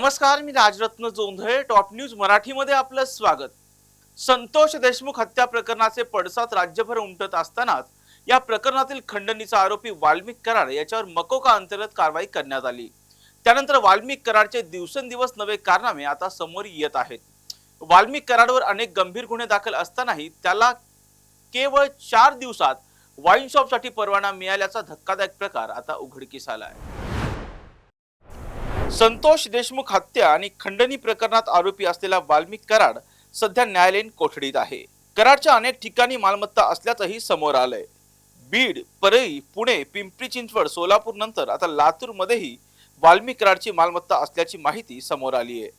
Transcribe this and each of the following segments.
नमस्कार, मी Rajratna Jondhale. Top news मराठीमध्ये आपलं स्वागत. संतोष देशमुख हत्या प्रकरणाचे पडसाद राज्यभर उमटत असतानाच या प्रकरणातील खंडणीचा आरोपी वाल्मिक कराड याच्यावर मकोका अंतर्गत कारवाई करण्यात आली. त्यानंतर वाल्मिक कराडचे दिवसेंदिवस नवे कारनामे आता समोर येत आहेत. वाल्मिक कराडवर अनेक गंभीर गुन्हे दाखल असतानाही त्याला केवळ 4 दिवसात वाईन शॉपसाठी परवाना मिळाल्याचा धक्कादायक प्रकार आता उघडकीस आला आहे. संतोष देशमुख हत्या आणि खंडणी प्रकरणात आरोपी असलेला वाल्मिक कराड सध्या न्यायालयीन कोठडीत आहे. कराडच्या अनेक ठिकाणी मालमत्ता असल्याचंही समोर आलंय. बीड, परळी, पुणे, पिंपरी चिंचवड, सोलापूर नंतर आता लातूर मध्येही वाल्मिक कराडची मालमत्ता असल्याची माहिती समोर आली आहे.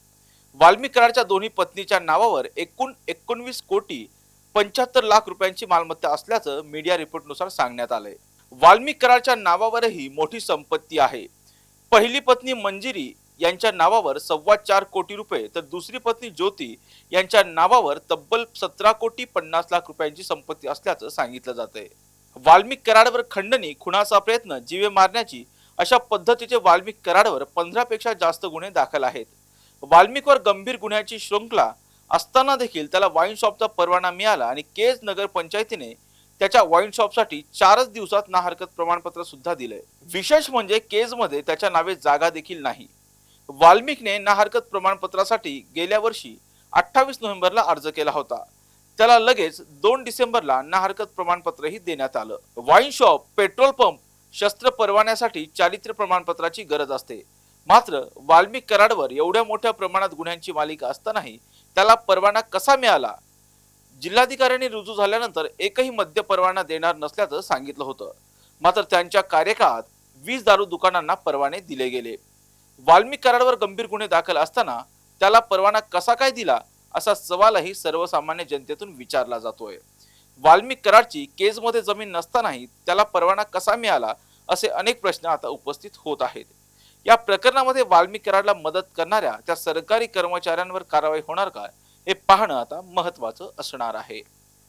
वाल्मिक कराडच्या दोन्ही पत्नीच्या नावावर एकूण 19 कोटी 75 लाख रुपयांची मालमत्ता असल्याचं मीडिया रिपोर्टनुसार सांगण्यात आलंय. वाल्मिक कराडच्या नावावरही मोठी संपत्ती आहे. पहिली पत्नी मंजिरी यांच्या नावावर 4.25 कोटी रुपये तर दुसरी पत्नी ज्योती यांच्या नावावर तब्बल 17 कोटी 50 लाख रुपयांची संपत्ती असल्याचं सांगितलं जातंय. वाल्मिक कराडवर खंडणी, खुनाचा प्रयत्न, जीवे मारण्याची अशा पद्धतीचे वाल्मिक कराडवर 15 पेक्षा जास्त गुन्हे दाखल आहेत. वाल्मिकवर गंभीर गुन्ह्याची शृंखला असताना देखील त्याला वाईन शॉपचा परवाना मिळाला आणि केज नगर पंचायतीने त्याच्या वाईन शॉपसाठी 4च दिवसात ना हरकत प्रमाणपत्र सुद्धा दिले. विशेष म्हणजे केजमध्ये त्याच्या नावे जागा देखील नाही. वाल्मिकने ना हरकत प्रमाणपत्रासाठी गेल्या वर्षी 28 नोव्हेंबरला अर्ज केला होता. त्याला लगेच 2 डिसेंबरला ना हरकत प्रमाणपत्रही देण्यात आलं. वाईन शॉप, पेट्रोल पंप, शस्त्र परवान्यासाठी चारित्र्य प्रमाणपत्राची गरज असते. मात्र वाल्मिक कराडवर एवढ्या मोठ्या प्रमाणात गुन्ह्यांची मालिका असतानाही त्याला परवाना कसा मिळाला? जिल्हाधिकाऱ्यांनी रुजू झाल्यानंतर एकही मद्य परवाना देणार नसल्याचं सांगितलं होतं. मात्र त्यांच्या कार्यकाळात 20 दारू दुकानांना परवाने दिले गेले. वाल्मिक कराडवर गंभीर गुन्हे दाखल असताना त्याला परवाना कसा काय दिला असा सवालही सर्वसामान्य जनतेतून विचारला जातोय. वाल्मिक कराडची केजमध्ये जमीन नसतानाही त्याला परवाना कसा मिळाला असे अनेक प्रश्न आता उपस्थित होत आहेत. या प्रकरणामध्ये वाल्मिक कराडला मदत करणाऱ्या त्या सरकारी कर्मचाऱ्यांवर कारवाई होणार का हे पाहणं आता महत्त्वाचं असणार आहे.